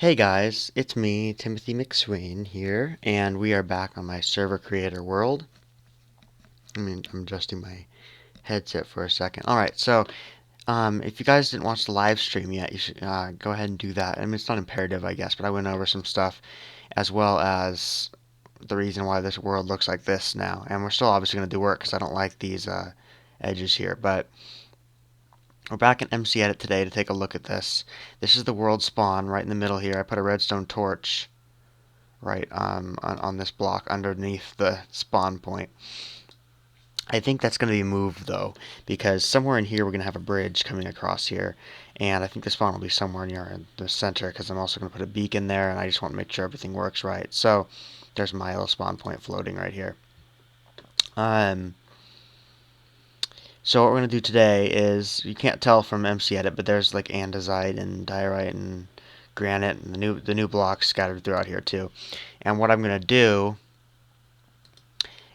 Hey guys, it's me, Timothy McSwain here, and we are back on my server creator world. I'm adjusting my headset for a second. Alright, so if you guys didn't watch the live stream yet, you should go ahead and do that. I mean, it's not imperative, I guess, but I went over some stuff as well as the reason why this world looks like this now. And we're still obviously going to do work because I don't like these edges here, but we're back in MC Edit today to take a look at this. This is the world spawn right in the middle here. I put a redstone torch right on this block underneath the spawn point. I think that's going to be moved though, because somewhere in here we're going to have a bridge coming across here, and I think the spawn will be somewhere near the center because I'm also going to put a beacon there, and I just want to make sure everything works right. So there's my little spawn point floating right here. Um, so what we're going to do today is, you can't tell from MC Edit, but there's like andesite and diorite and granite and the new blocks scattered throughout here too. And what I'm going to do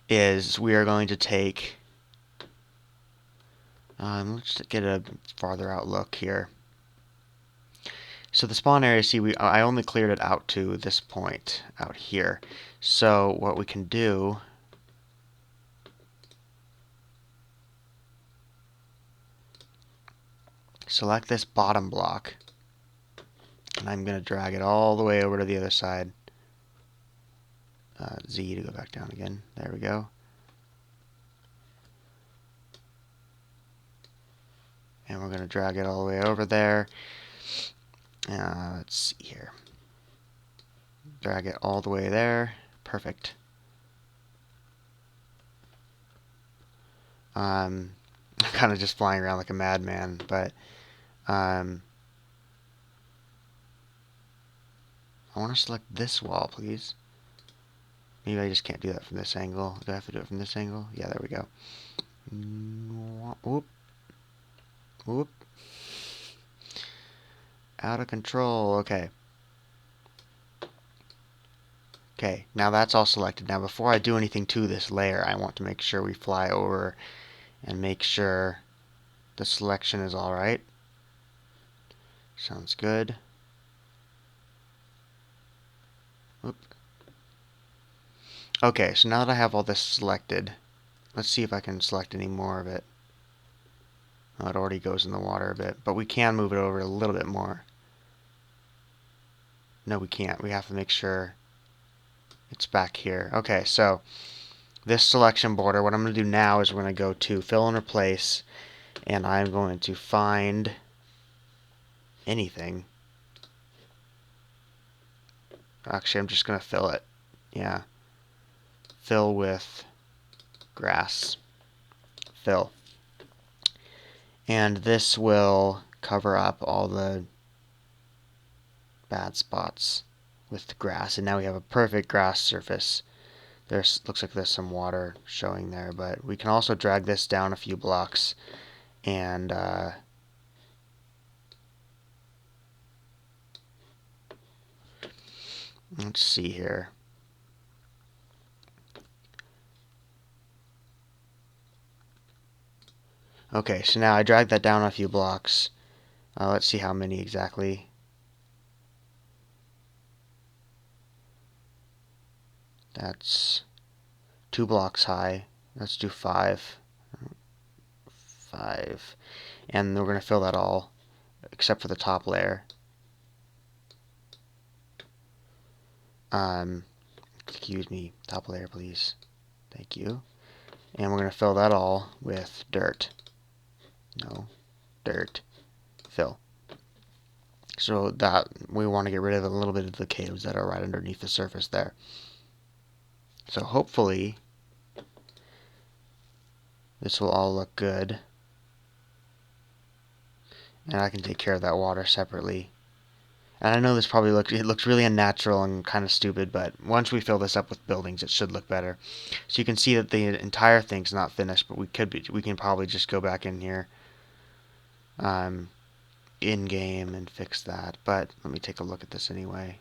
is we are going to take, let's get a farther out look here. So the spawn area, see, I only cleared it out to this point out here. So what we can do, select this bottom block, and I'm going to drag it all the way over to the other side. Z to go back down again. There we go. And we're going to drag it all the way over there. Let's see here. Drag it all the way there. Perfect. I'm kind of just flying around like a madman, but I want to select this wall, please. Maybe I just can't do that from this angle. Do I have to do it from this angle? Yeah, there we go. Whoop. Whoop. Out of control. Okay. Okay, now that's all selected. Now before I do anything to this layer, I want to make sure we fly over and make sure the selection is alright. Sounds good. Whoop. Okay, so now that I have all this selected, let's see if I can select any more of it. Oh, it already goes in the water a bit, but we can move it over a little bit more. No, we can't. We have to make sure it's back here. Okay, so this selection border, what I'm going to do now is we're going to go to fill and replace, and I'm going to find anything. Actually, I'm just going to fill it. Yeah. Fill with grass. Fill. And this will cover up all the bad spots with the grass. And now we have a perfect grass surface. Looks like there's some water showing there, but we can also drag this down a few blocks and let's see here. Okay, so now I dragged that down a few blocks. Let's see how many exactly. That's 2 blocks high. Let's do 5. 5. And we're going to fill that all except for the top layer. Excuse me, top layer please. Thank you. And we're going to fill that all with dirt. No, dirt. Fill. So that we want to get rid of a little bit of the caves that are right underneath the surface there. So hopefully this will all look good. And I can take care of that water separately. And I know this probably looks really unnatural and kind of stupid, but once we fill this up with buildings, it should look better. So you can see that the entire thing's not finished, but we can probably just go back in here in game and fix that. But let me take a look at this anyway.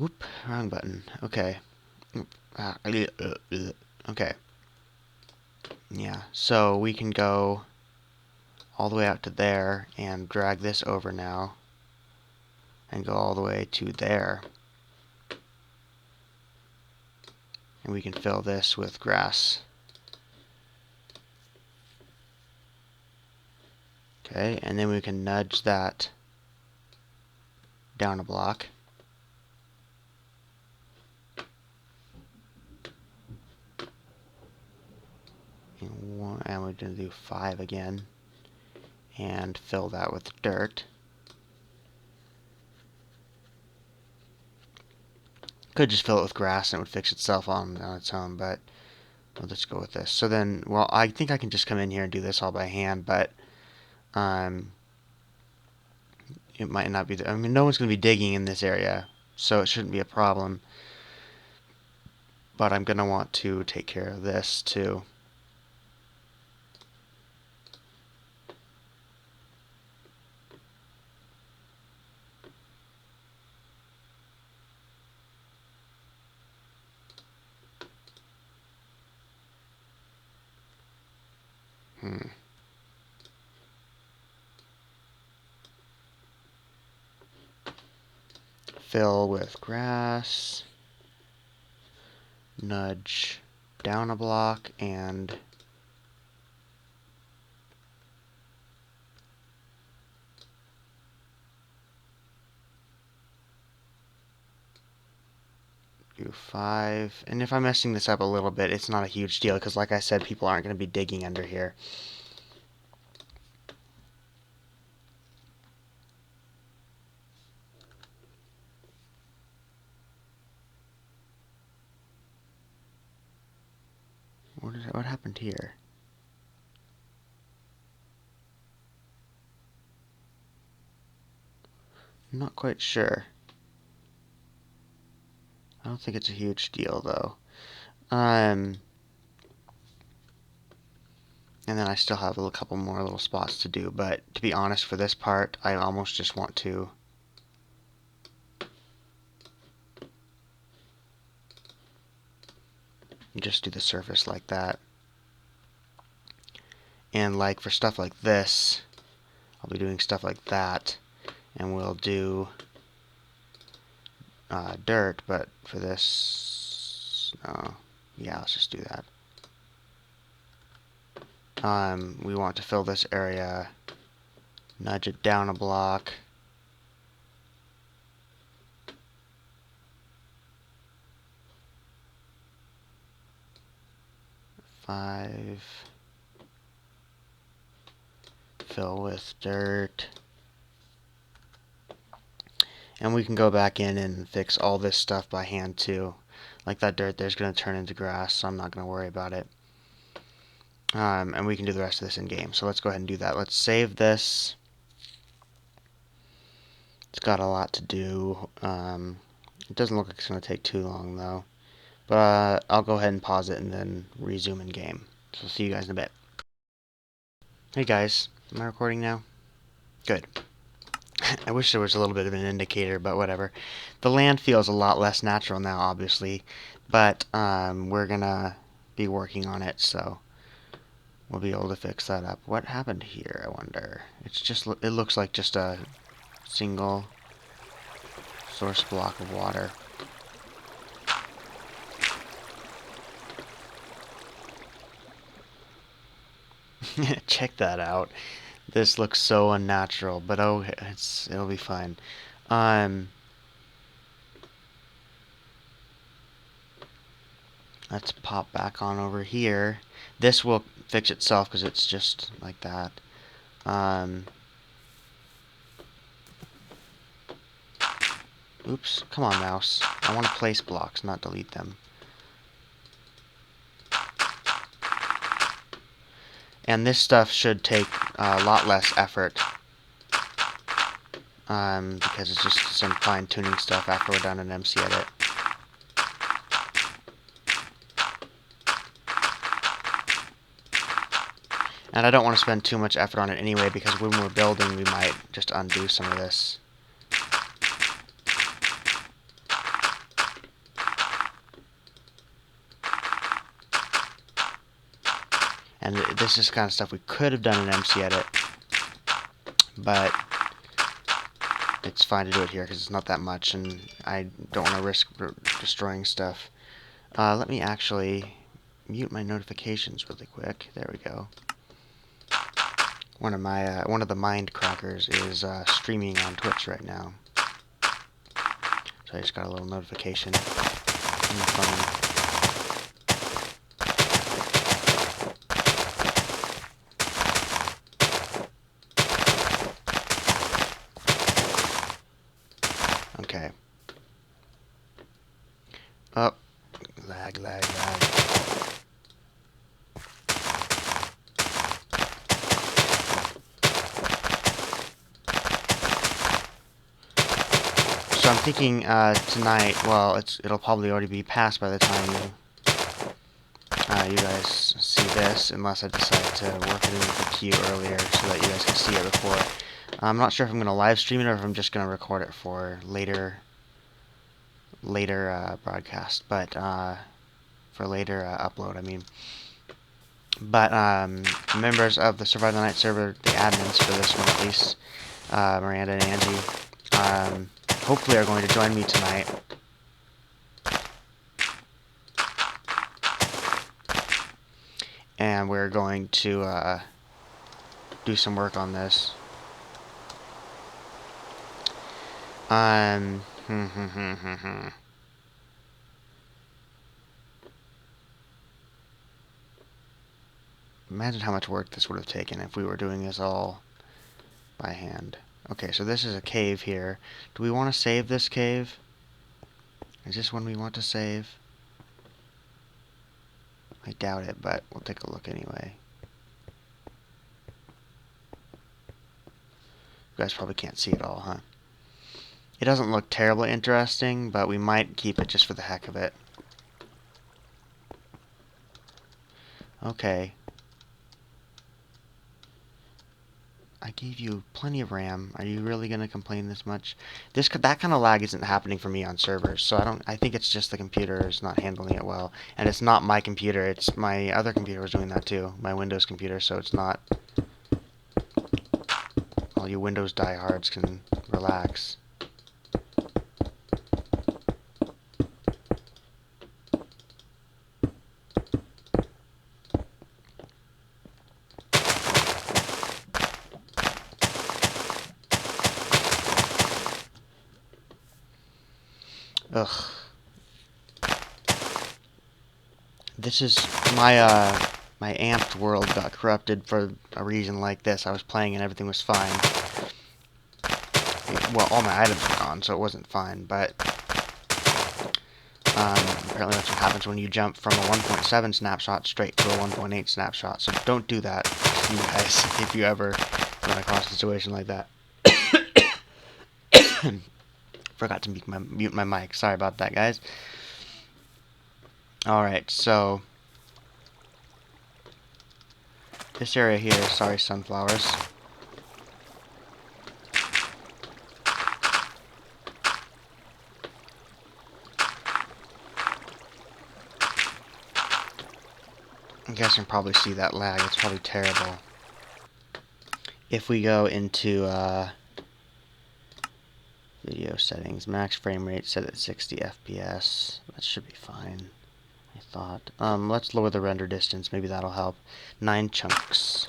Whoop, wrong button. Okay. Okay. Yeah, so we can go all the way out to there and drag this over now and go all the way to there. And we can fill this with grass. Okay, and then we can nudge that down a block. And we're going to do 5 again. And fill that with dirt. Could just fill it with grass and it would fix itself on its own, but we'll just go with this. So then, well, I think I can just come in here and do this all by hand, but it might not be. I mean, no one's going to be digging in this area, so it shouldn't be a problem. But I'm going to want to take care of this too. Fill with grass, nudge down a block, and do 5. And if I'm messing this up a little bit, it's not a huge deal, because like I said, people aren't going to be digging under here. What happened here? I'm not quite sure. I don't think it's a huge deal, though. And then I still have a couple more little spots to do, but to be honest, for this part, I almost just want to just do the surface like that. And like for stuff like this, I'll be doing stuff like that, and we'll do dirt, but for this, yeah, let's just do that. We want to fill this area, nudge it down a block. Five. Fill with dirt. And we can go back in and fix all this stuff by hand too. Like that dirt there's going to turn into grass, so I'm not going to worry about it. And we can do the rest of this in game. So let's go ahead and do that. Let's save this. It's got a lot to do. It doesn't look like it's going to take too long though. But I'll go ahead and pause it and then resume in game. So see you guys in a bit. Hey guys, am I recording now? Good. I wish there was a little bit of an indicator, but whatever. The land feels a lot less natural now, obviously, but we're gonna be working on it, so we'll be able to fix that up. What happened here, I wonder? It looks like just a single source block of water. Check that out. This looks so unnatural, but oh, it'll be fine. Let's pop back on over here. This will fix itself because it's just like that. Oops, come on, mouse. I want to place blocks, not delete them. And this stuff should take a lot less effort. Because it's just some fine-tuning stuff after we're done in MC Edit. And I don't want to spend too much effort on it anyway, because when we're building, we might just undo some of this. And this is kind of stuff we could have done in MC Edit, but it's fine to do it here because it's not that much, and I don't want to risk destroying stuff. Let me actually mute my notifications really quick. There we go. One of the mind crackers is streaming on Twitch right now, so I just got a little notification on the phone. Okay. Oh, lag. So I'm thinking tonight. Well, it'll probably already be past by the time you guys see this, unless I decide to work it into the queue earlier so that you guys can see it before. I'm not sure if I'm going to live stream it or if I'm just going to record it for later broadcast, but for later upload, I mean. But members of the Survive the Night server, the admins for this one at least, Miranda and Angie, hopefully are going to join me tonight. And we're going to do some work on this. Imagine how much work this would have taken if we were doing this all by hand. Okay, so this is a cave here. Do we want to save this cave? Is this one we want to save? I doubt it, but we'll take a look anyway. You guys probably can't see it all, huh? It doesn't look terribly interesting, but we might keep it just for the heck of it. Okay. I gave you plenty of RAM. Are you really gonna complain this much? That kind of lag isn't happening for me on servers, so I think it's just the computer is not handling it well. And it's not my computer, it's my other computer was doing that too. My Windows computer, so it's not. All you Windows diehards can relax. Ugh. This is my amped world got corrupted for a reason like this. I was playing and everything was fine. Well, all my items were gone, so it wasn't fine, but apparently that's what happens when you jump from a 1.7 snapshot straight to a 1.8 snapshot. So don't do that, you guys, if you ever run across a situation like that. Forgot to mute my mic. Sorry about that, guys. Alright, so this area here, sorry sunflowers. You guys can probably see that lag. It's probably terrible. If we go into video settings, max frame rate set at 60 FPS. That should be fine, I thought. Let's lower the render distance. Maybe that'll help. 9 chunks.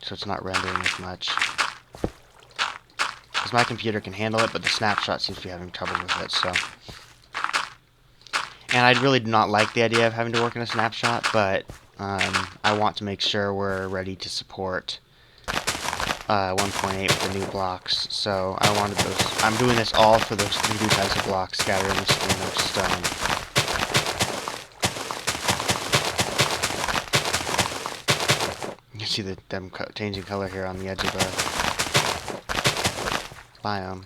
So it's not rendering as much. Because my computer can handle it, but the snapshot seems to be having trouble with it, so. And I really do not like the idea of having to work in a snapshot, but I want to make sure we're ready to support 1.8 with the new blocks. So I wanted those. I'm doing this all for those 3D types of blocks scattered in the stream of stone. You can see them changing color here on the edge of the biome.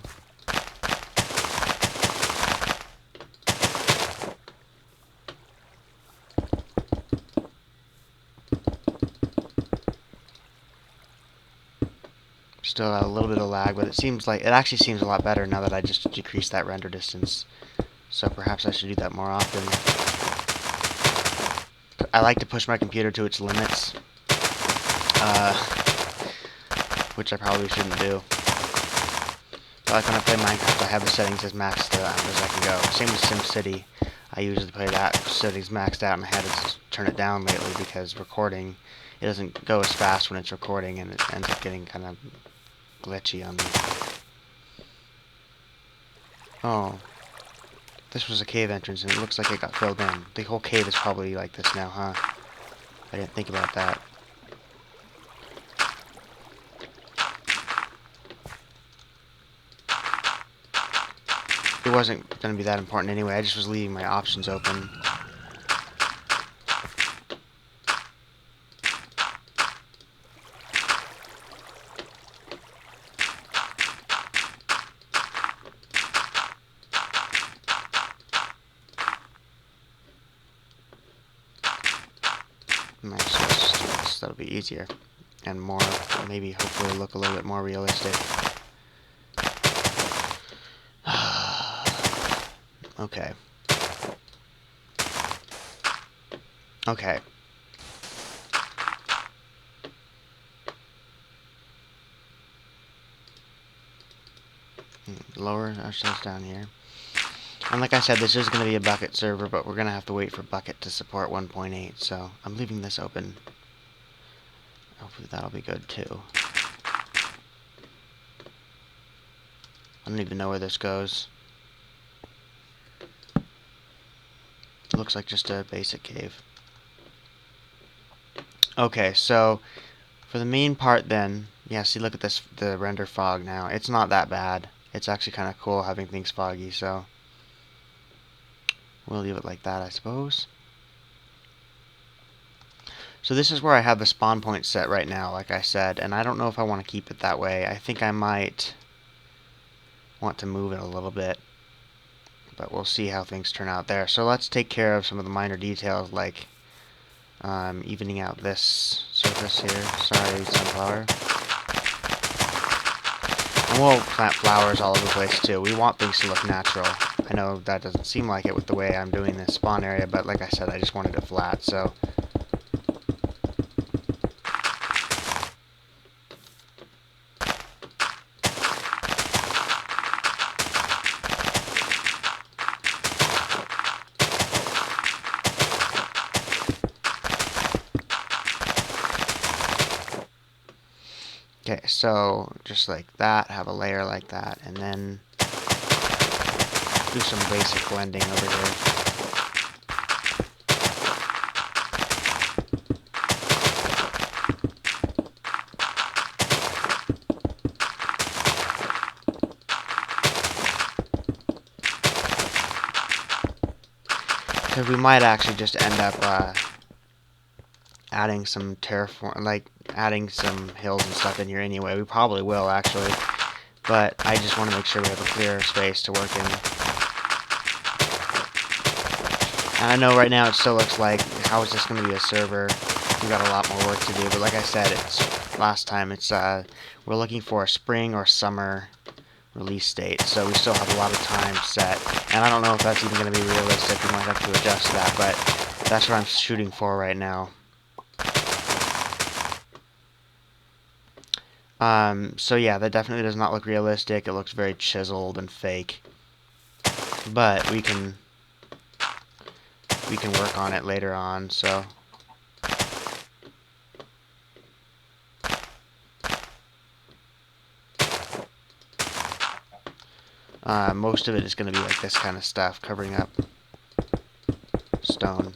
Still a little bit of lag, but it actually seems a lot better now that I just decreased that render distance. So perhaps I should do that more often. I like to push my computer to its limits, which I probably shouldn't do. But like when I play Minecraft, I have the settings as maxed out as I can go. Same with SimCity. I usually play that settings maxed out, and I had to turn it down lately because recording, it doesn't go as fast when it's recording, and it ends up getting kind of glitchy on me. Oh, this was a cave entrance, and it looks like it got filled in. The whole cave is probably like this now, huh? I didn't think about that. It wasn't going to be that important anyway. I just was leaving my options open. Nice, so let's just do this. That'll be easier. And more, maybe hopefully look a little bit more realistic. Okay. Okay. Lower ourselves down here. And like I said, this is going to be a bucket server, but we're going to have to wait for bucket to support 1.8, so I'm leaving this open. Hopefully that'll be good too. I don't even know where this goes. It looks like just a basic cave. Okay, so for the main part then, yeah, see, look at this, the render fog now. It's not that bad. It's actually kind of cool having things foggy, so we'll leave it like that, I suppose. So this is where I have the spawn point set right now, like I said, and I don't know if I want to keep it that way. I think I might want to move it a little bit, but we'll see how things turn out there. So let's take care of some of the minor details, like evening out this surface here. Sorry, sunflower. And we'll plant flowers all over the place too. We want things to look natural. I know that doesn't seem like it with the way I'm doing this spawn area, but like I said, I just wanted it flat, so. Okay, so just like that, have a layer like that, and then do some basic blending over here. Because we might actually just end up adding some terraform, like adding some hills and stuff in here anyway. We probably will actually, but I just want to make sure we have a clear space to work in. And I know right now it still looks like, how is this going to be a server? We got a lot more work to do, but like I said, it's last time, it's we're looking for a spring or summer release date, so we still have a lot of time set. And I don't know if that's even going to be realistic. We might have to adjust that, but that's what I'm shooting for right now. So yeah, that definitely does not look realistic. It looks very chiseled and fake. But we can work on it later on, so. Most of it is going to be like this kind of stuff, covering up stone.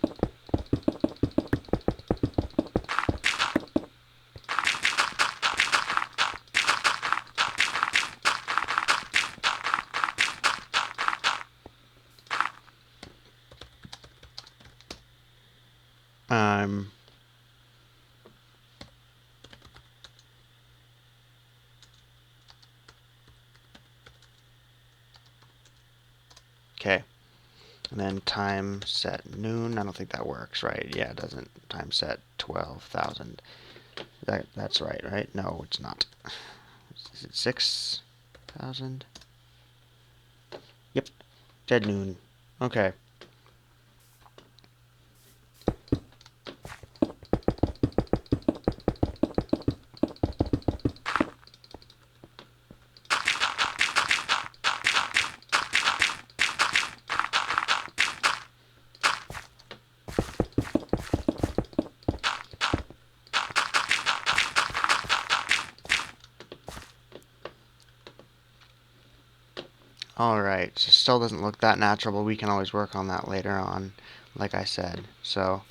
Okay. And then time set noon. I don't think that works, right? Yeah, it doesn't. Time set 12,000. That's right? No, it's not. Is it 6,000? Yep. Dead noon. Okay. Alright, so still doesn't look that natural, but we can always work on that later on, like I said. So,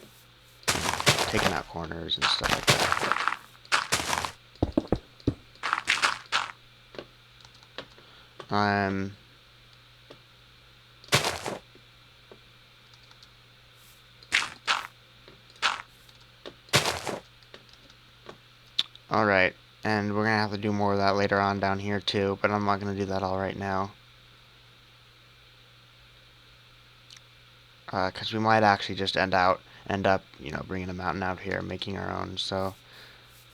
taking out corners and stuff like that. Alright, and we're going to have to do more of that later on down here too, but I'm not going to do that all right now. Because we might actually just end up, bringing a mountain out here, making our own, so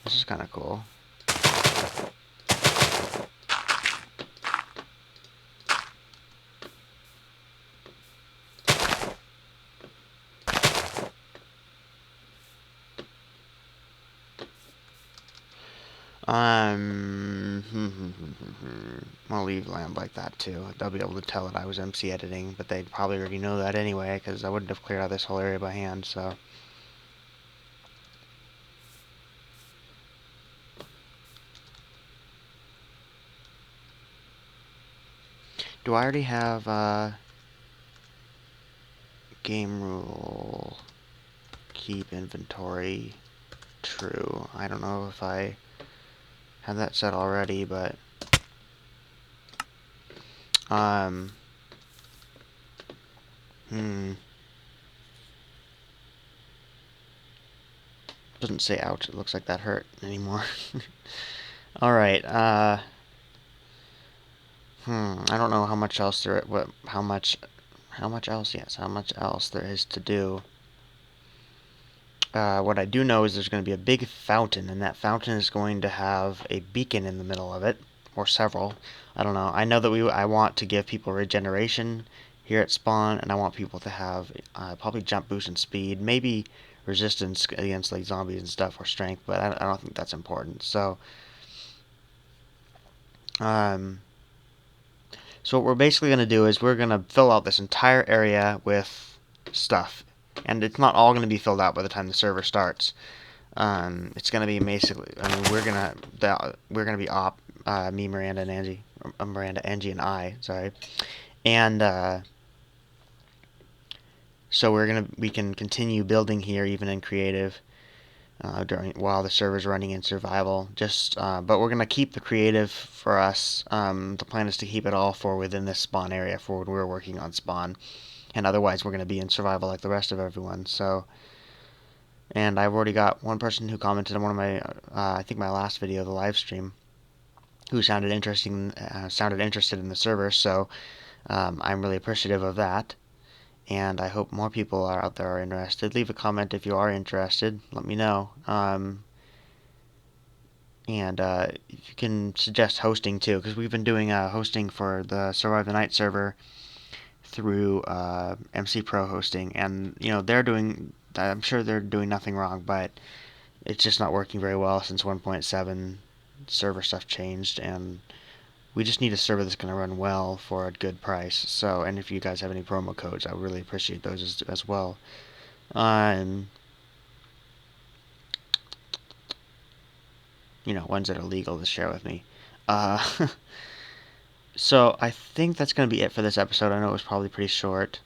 this is kind of cool. I'll leave land like that too. They'll be able to tell that I was MC editing, but they'd probably already know that anyway, because I wouldn't have cleared out this whole area by hand, so. Do I already have, game rule, keep inventory true? I don't know if I have that set already, but, doesn't say ouch, it looks like that hurt anymore. Alright, I don't know how much else there, how much else there is to do. What I do know is there's going to be a big fountain, and that fountain is going to have a beacon in the middle of it, or several. I don't know. I know that I want to give people regeneration here at spawn, and I want people to have probably jump boost and speed, maybe resistance against like zombies and stuff, or strength, but I don't think that's important. So, so what we're basically going to do is we're going to fill out this entire area with stuff, and it's not all going to be filled out by the time the server starts. It's gonna be basically. I mean, we're gonna be me, Miranda, and Angie, Miranda, Angie, and I. Sorry, and so we can continue building here even in creative while the server's running in survival. But we're gonna keep the creative for us. The plan is to keep it all for within this spawn area for when we're working on spawn, and otherwise we're gonna be in survival like the rest of everyone. So. And I've already got one person who commented on one of my, I think my last video, the live stream, who sounded interested in the server. So I'm really appreciative of that, and I hope more people out there are interested. Leave a comment if you are interested. Let me know. And if you can suggest hosting too, because we've been doing hosting for the Survive the Night server through MC Pro hosting, and I'm sure they're doing nothing wrong, but it's just not working very well since 1.7 server stuff changed, and we just need a server that's going to run well for a good price. So, and if you guys have any promo codes, I would really appreciate those as well. Ones that are legal to share with me. So I think that's going to be it for this episode. I know it was probably pretty short.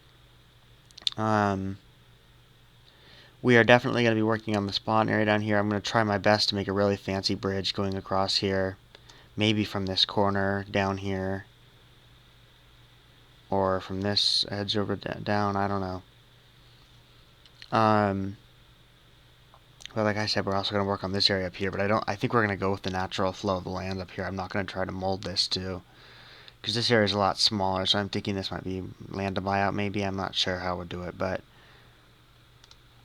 We are definitely going to be working on the spawn area down here. I'm going to try my best to make a really fancy bridge going across here. Maybe from this corner down here. Or from this edge over down. I don't know. But like I said, we're also going to work on this area up here. But I think we're going to go with the natural flow of the land up here. I'm not going to try to mold this too. Because this area is a lot smaller. So I'm thinking this might be land to buy out maybe. I'm not sure how we'll do it.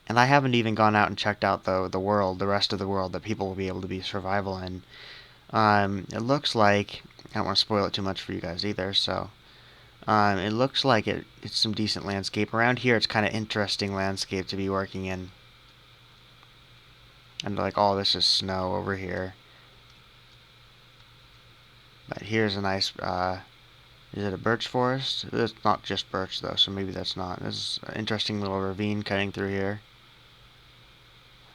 And I haven't even gone out and checked out the rest of the world that people will be able to be survival in. It looks like, I don't want to spoil it too much for you guys either, so it looks like it's some decent landscape. Around here it's kind of interesting landscape to be working in. And like all this is snow over here. But here's a nice, is it a birch forest? It's not just birch though, so maybe that's not. There's an interesting little ravine cutting through here.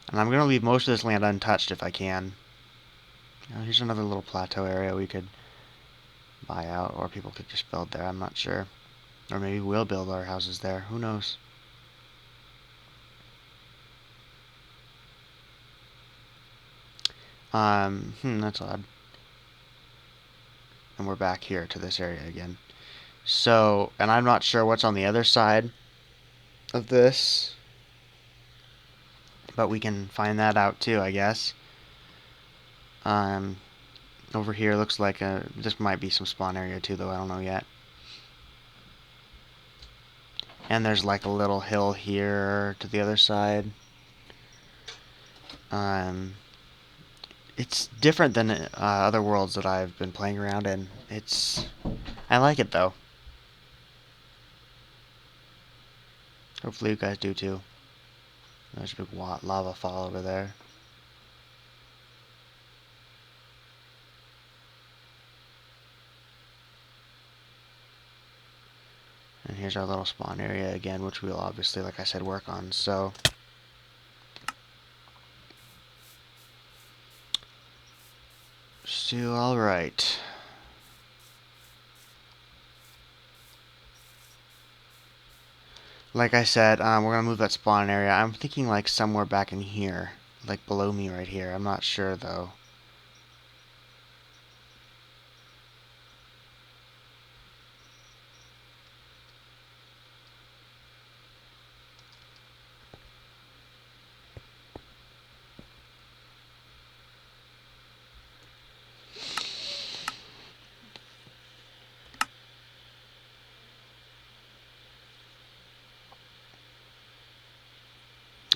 And I'm going to leave most of this land untouched if I can. Here's another little plateau area we could buy out, or people could just build there. I'm not sure. Or maybe we'll build our houses there. Who knows? That's odd. And we're back here to this area again. So, and I'm not sure what's on the other side of this, but we can find that out too, I guess. Over here looks like this might be some spawn area too, though I don't know yet. And there's like a little hill here to the other side. It's different than other worlds that I've been playing around in. I like it though. Hopefully you guys do too. There's a big lava fall over there. And here's our little spawn area again, which we'll obviously, like I said, work on. So, still alright. Like I said, we're gonna move that spawn area. I'm thinking like somewhere back in here, like below me right here. I'm not sure though.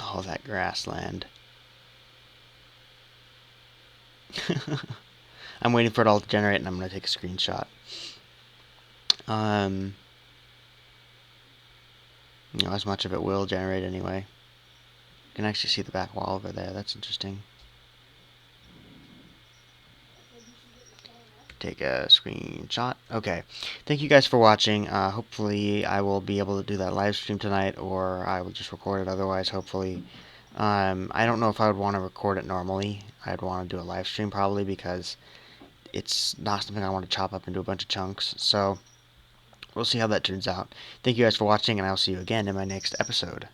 Oh, that grassland. I'm waiting for it all to generate, and I'm gonna take a screenshot. As much of it will generate anyway. You can actually see the back wall over there. That's interesting. Take a screenshot. Okay. Thank you guys for watching. Hopefully I will be able to do that live stream tonight, or I will just record it otherwise, hopefully. I don't know if I would want to record it normally. I'd want to do a live stream probably, because it's not something I want to chop up into a bunch of chunks. So, we'll see how that turns out. Thank you guys for watching, and I'll see you again in my next episode.